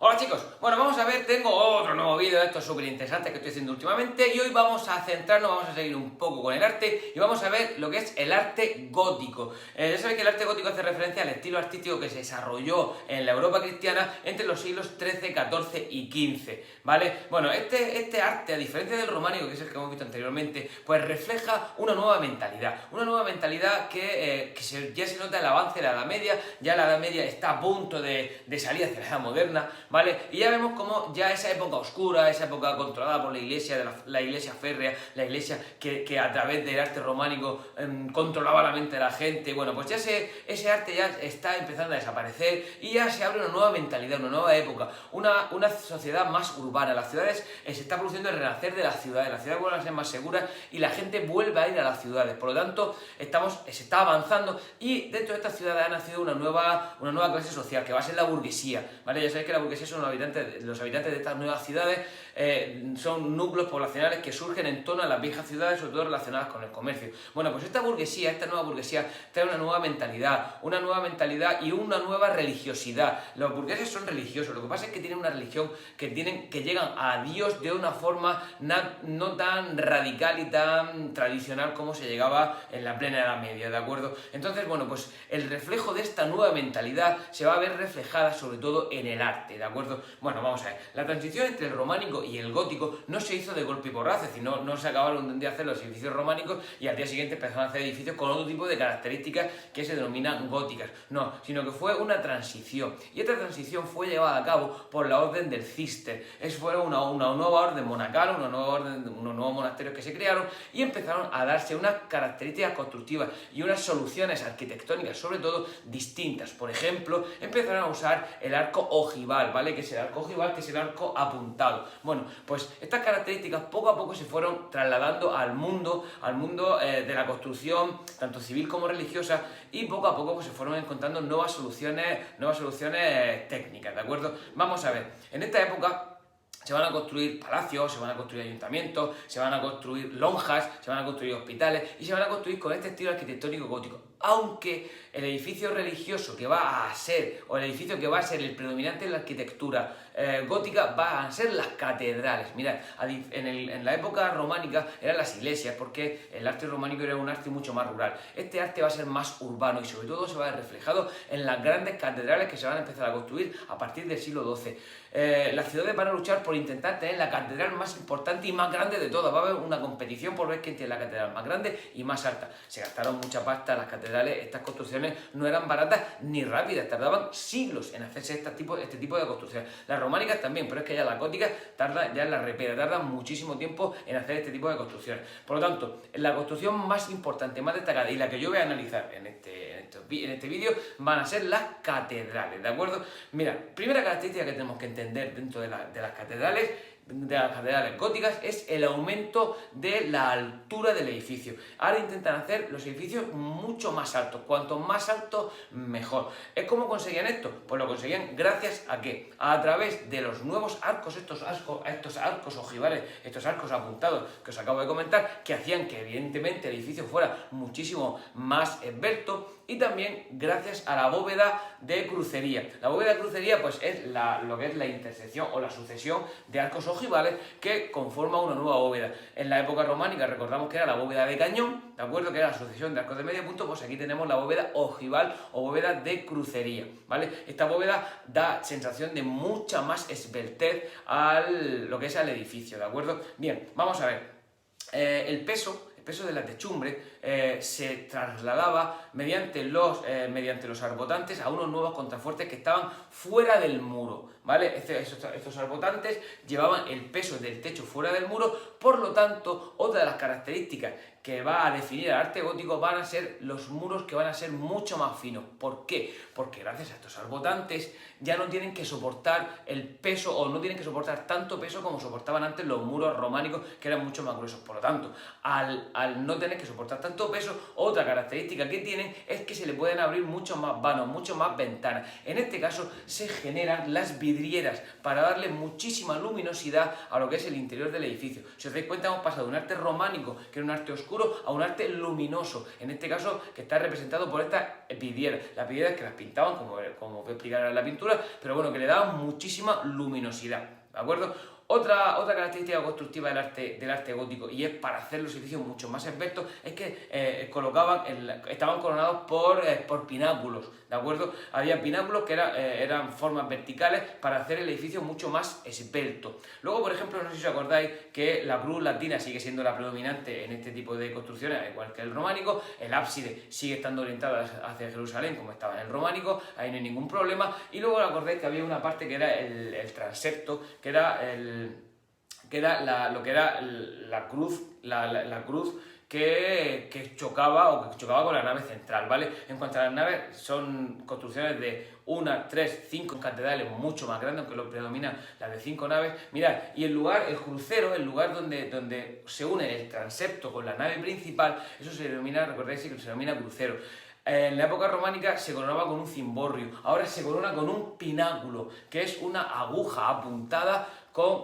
Hola chicos, bueno vamos a ver, tengo otro nuevo vídeo de estos súper interesantes que estoy haciendo últimamente y hoy vamos a centrarnos, vamos a seguir un poco con el arte y vamos a ver lo que es el arte gótico. Ya sabéis que el arte gótico hace referencia al estilo artístico que se desarrolló en la Europa cristiana entre los siglos XIII, XIV y XV, ¿vale? Bueno, este arte, a diferencia del románico, que es el que hemos visto anteriormente, pues refleja una nueva mentalidad que ya se nota el avance de la Edad Media, ya la Edad Media está a punto de salir hacia la Edad Moderna, ¿vale? Y ya vemos cómo ya esa época oscura, esa época controlada por la iglesia, la iglesia férrea, la iglesia que a través del arte románico controlaba la mente de la gente, bueno, pues ya ese arte ya está empezando a desaparecer y ya se abre una nueva mentalidad, una nueva época, una sociedad más urbana. Las ciudades, se está produciendo el renacer de las ciudades vuelven a ser más seguras y la gente vuelve a ir a las ciudades, por lo tanto se está avanzando y dentro de estas ciudades ha nacido una nueva clase social que va a ser la burguesía, ¿vale? Ya sabéis que la burguesía son los habitantes de estas nuevas ciudades, son núcleos poblacionales que surgen en torno a las viejas ciudades, sobre todo relacionadas con el comercio. Bueno, pues esta nueva burguesía, trae una nueva mentalidad y una nueva religiosidad. Los burgueses son religiosos, lo que pasa es que tienen una religión que llegan a Dios de una forma no tan radical y tan tradicional como se llegaba en la plena Edad Media, ¿de acuerdo? Entonces, bueno, pues el reflejo de esta nueva mentalidad se va a ver reflejada sobre todo en el arte, ¿de acuerdo? Bueno, vamos a ver, la transición entre el románico y el gótico no se hizo de golpe y porrazo, es decir, no se acabaron de un día hacer los edificios románicos y al día siguiente empezaron a hacer edificios con otro tipo de características que se denominan góticas, no, sino que fue una transición, y esta transición fue llevada a cabo por la orden del Cister. Fue una nueva orden monacal, unos nuevos monasterios que se crearon y empezaron a darse unas características constructivas y unas soluciones arquitectónicas, sobre todo, distintas. Por ejemplo, empezaron a usar el arco ojival, ¿vale? Que es el arco ojival, que es el arco apuntado. Bueno, pues estas características poco a poco se fueron trasladando al mundo de la construcción, tanto civil como religiosa, y poco a poco pues, se fueron encontrando nuevas soluciones técnicas, ¿de acuerdo? Vamos a ver, en esta época se van a construir palacios, se van a construir ayuntamientos, se van a construir lonjas, se van a construir hospitales y se van a construir con este estilo arquitectónico gótico. Aunque el edificio religioso que va a ser, o el edificio que va a ser el predominante en la arquitectura gótica, van a ser las catedrales. Mirad, en la época románica eran las iglesias, porque el arte románico era un arte mucho más rural. Este arte va a ser más urbano y sobre todo se va a ver reflejado en las grandes catedrales que se van a empezar a construir a partir del siglo XII. Las ciudades van a luchar por intentar tener la catedral más importante y más grande de todas. Va a haber una competición por ver quién tiene la catedral más grande y más alta. Se gastaron mucha pasta las catedrales, estas construcciones no eran baratas ni rápidas, tardaban siglos en hacerse este tipo de construcciones. Las románicas también, pero es que ya las góticas ya en la repera, tardan muchísimo tiempo en hacer este tipo de construcciones. Por lo tanto, la construcción más importante, más destacada y la que yo voy a analizar en este vídeo van a ser las catedrales, ¿de acuerdo? Mira, primera característica que tenemos que entender dentro de las catedrales góticas es el aumento de la altura del edificio. Ahora intentan hacer los edificios mucho más altos, cuanto más alto mejor. ¿Cómo conseguían esto? Pues lo conseguían gracias a ¿qué? A través de los nuevos arcos, estos arcos ojivales, estos arcos apuntados que os acabo de comentar, que hacían que evidentemente el edificio fuera muchísimo más esbelto, y también gracias a la bóveda de crucería. La bóveda de crucería pues es lo que es la intersección o la sucesión de arcos ojivales que conforman una nueva bóveda. En la época románica recordamos que era la bóveda de cañón, ¿de acuerdo? Que era la sucesión de arcos de medio punto, pues aquí tenemos la bóveda ojival o bóveda de crucería, ¿vale? Esta bóveda da sensación de mucha más esbeltez lo que es al edificio, ¿de acuerdo? Bien, vamos a ver. El peso de la techumbre se trasladaba mediante los arbotantes a unos nuevos contrafuertes que estaban fuera del muro, ¿vale? Estos arbotantes llevaban el peso del techo fuera del muro, por lo tanto, otra de las características que va a definir el arte gótico van a ser los muros, que van a ser mucho más finos. ¿Por qué? Porque gracias a estos arbotantes ya no tienen que soportar el peso, o no tienen que soportar tanto peso como soportaban antes los muros románicos, que eran mucho más gruesos. Por lo tanto, al no tener que soportar tanto peso, otra característica que tienen es que se le pueden abrir muchos más vanos, mucho más ventanas. En este caso se generan las vidrieras para darle muchísima luminosidad a lo que es el interior del edificio. Si os dais cuenta, hemos pasado de un arte románico, que era un arte oscuro, oscuro a un arte luminoso, en este caso que está representado por estas vidrieras. Las vidrieras que las pintaban, como voy a explicar en la pintura, pero bueno, que le daban muchísima luminosidad, ¿de acuerdo? Otra característica constructiva del arte gótico, y es para hacer los edificios mucho más esbeltos, es que estaban coronados por pináculos, ¿de acuerdo? Había pináculos que eran formas verticales para hacer el edificio mucho más esbelto. Luego, por ejemplo, no sé si os acordáis que la cruz latina sigue siendo la predominante en este tipo de construcciones, igual que el románico. El ábside sigue estando orientado hacia Jerusalén, como estaba en el románico, ahí no hay ningún problema. Y luego acordáis que había una parte que era el transepto, que era la cruz, la cruz que chocaba con la nave central, ¿vale? En cuanto a las naves, son construcciones de 1, 3, 5 catedrales mucho más grandes, aunque lo predominan las de 5 naves. Mirad, y el crucero, el lugar donde se une el transepto con la nave principal, eso se denomina, recordáis que se denomina crucero. En la época románica se coronaba con un cimborrio, ahora se corona con un pináculo, que es una aguja apuntada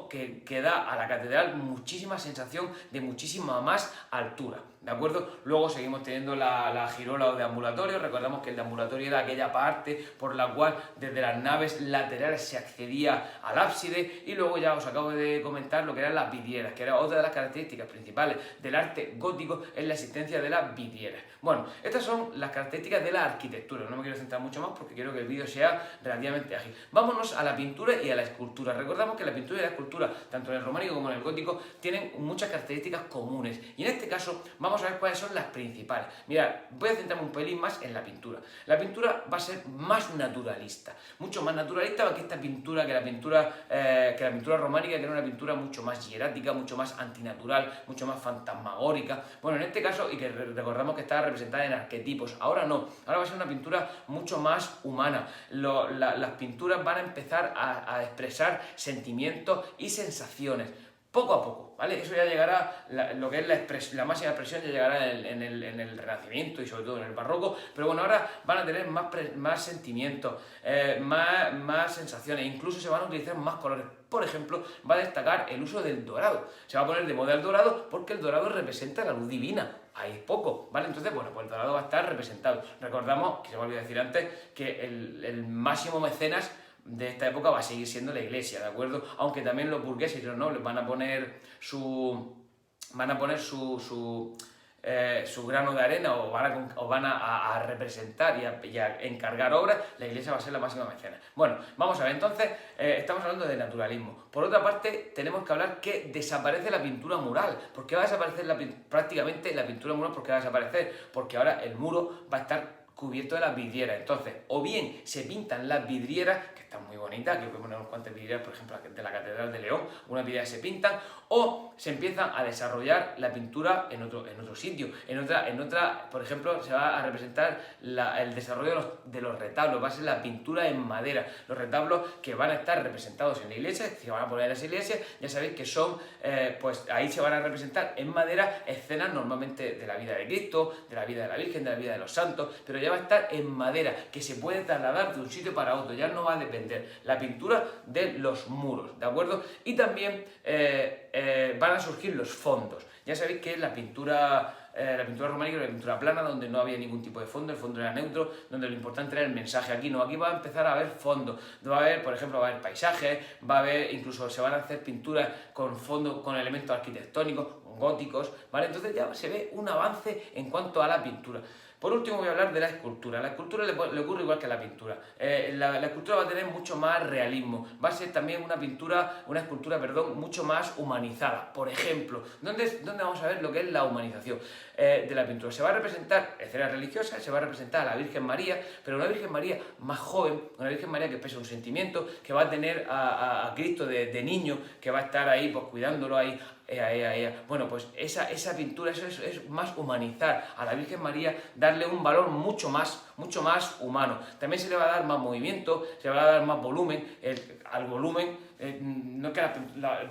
que da a la catedral muchísima sensación de muchísima más altura, ¿de acuerdo? Luego seguimos teniendo la girola o deambulatorio. Recordamos que el deambulatorio era aquella parte por la cual desde las naves laterales se accedía al ábside, y luego ya os acabo de comentar lo que eran las vidrieras, que era otra de las características principales del arte gótico, es la existencia de las vidrieras. Bueno, estas son las características de la arquitectura, no me quiero centrar mucho más porque quiero que el vídeo sea relativamente ágil. Vámonos a la pintura y a la escultura. Recordamos que la pintura y la escultura, tanto en el románico como en el gótico, tienen muchas características comunes, y en este caso vamos a ver cuáles son las principales. Mirad, voy a centrarme un pelín más en la pintura. La pintura va a ser más naturalista, mucho más naturalista que esta pintura, que la pintura románica, que era una pintura mucho más hierática, mucho más antinatural, mucho más fantasmagórica. Bueno, en este caso, y que recordamos que estaba representada en arquetipos, ahora no, ahora va a ser una pintura mucho más humana. Las pinturas van a empezar a expresar sentimientos y sensaciones, poco a poco, ¿vale? Eso ya llegará, lo que es la máxima expresión ya llegará en el Renacimiento y sobre todo en el Barroco, pero bueno, ahora van a tener más sentimientos, más sensaciones, incluso se van a utilizar más colores. Por ejemplo, va a destacar el uso del dorado, se va a poner de moda el dorado porque el dorado representa la luz divina. Ahí es poco, ¿vale? Entonces, bueno, pues el dorado va a estar representado. Recordamos, que se me olvidó decir antes, que el máximo mecenas de esta época va a seguir siendo la Iglesia, ¿de acuerdo? Aunque también los burgueses y los nobles van a poner su grano de arena, o van a representar y a encargar obras. La Iglesia va a ser la máxima mecenas. Bueno, vamos a ver, entonces estamos hablando de naturalismo. Por otra parte, tenemos que hablar que desaparece la pintura mural. ¿Por qué va a desaparecer prácticamente la pintura mural? ¿Por qué va a desaparecer? Porque ahora el muro va a estar cubierto de las vidrieras. Entonces, o bien se pintan las vidrieras, que están muy bonitas, que voy a poner unas cuantas vidrieras, por ejemplo, de la Catedral de León, unas vidrieras se pintan, o se empiezan a desarrollar la pintura en otro sitio. En otra, por ejemplo, se va a representar el desarrollo de los retablos, va a ser la pintura en madera. Los retablos que van a estar representados en la iglesia, que se van a poner en esa iglesia, ya sabéis que son, pues ahí se van a representar en madera escenas normalmente de la vida de Cristo, de la vida de la Virgen, de la vida de los santos, pero ya va a estar en madera, que se puede trasladar de un sitio para otro, ya no va a depender la pintura de los muros, ¿de acuerdo? Y también van a surgir los fondos. Ya sabéis que la pintura románica era una pintura plana, donde no había ningún tipo de fondo, el fondo era neutro, donde lo importante era el mensaje. Aquí no, aquí va a empezar a haber fondos, va a haber, por ejemplo, va a haber paisajes, va a haber, incluso se van a hacer pinturas con fondos, con elementos arquitectónicos, góticos, ¿vale? Entonces ya se ve un avance en cuanto a la pintura. Por último voy a hablar de la escultura. A la escultura le ocurre igual que a la pintura. La escultura va a tener mucho más realismo. Va a ser también una escultura, mucho más humanizada. Por ejemplo, ¿dónde vamos a ver lo que es la humanización de la pintura? Se va a representar escenas religiosas, se va a representar a la Virgen María, pero una Virgen María más joven, una Virgen María que expresa un sentimiento, que va a tener a Cristo de niño, que va a estar ahí pues cuidándolo ahí. Bueno, pues esa pintura, eso es más humanizar a la Virgen María, darle un valor mucho más humano. También se le va a dar más movimiento, se le va a dar más volumen. Al volumen, no es que las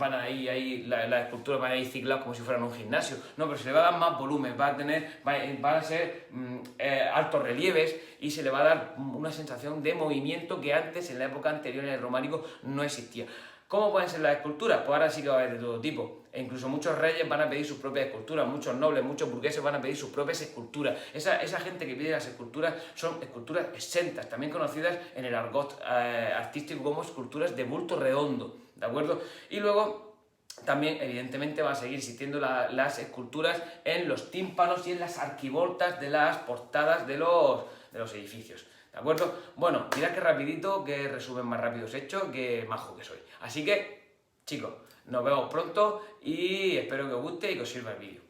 esculturas van a ir cicladas como si fueran un gimnasio, no, pero se le va a dar más volumen, van a ser altos relieves, y se le va a dar una sensación de movimiento que antes, en la época anterior, en el románico, no existía. ¿Cómo pueden ser las esculturas? Pues ahora sí que va a haber de todo tipo. E incluso muchos reyes van a pedir sus propias esculturas, muchos nobles, muchos burgueses van a pedir sus propias esculturas. Esa gente que pide las esculturas son esculturas exentas, también conocidas en el argot artístico como esculturas de bulto redondo, ¿de acuerdo? Y luego también, evidentemente, van a seguir existiendo las esculturas en los tímpanos y en las arquivoltas de las portadas de los edificios. ¿De acuerdo? Bueno, mirad qué rapidito, qué resumen más rápido os he hecho, qué majo que soy. Así que, chicos, nos vemos pronto y espero que os guste y que os sirva el vídeo.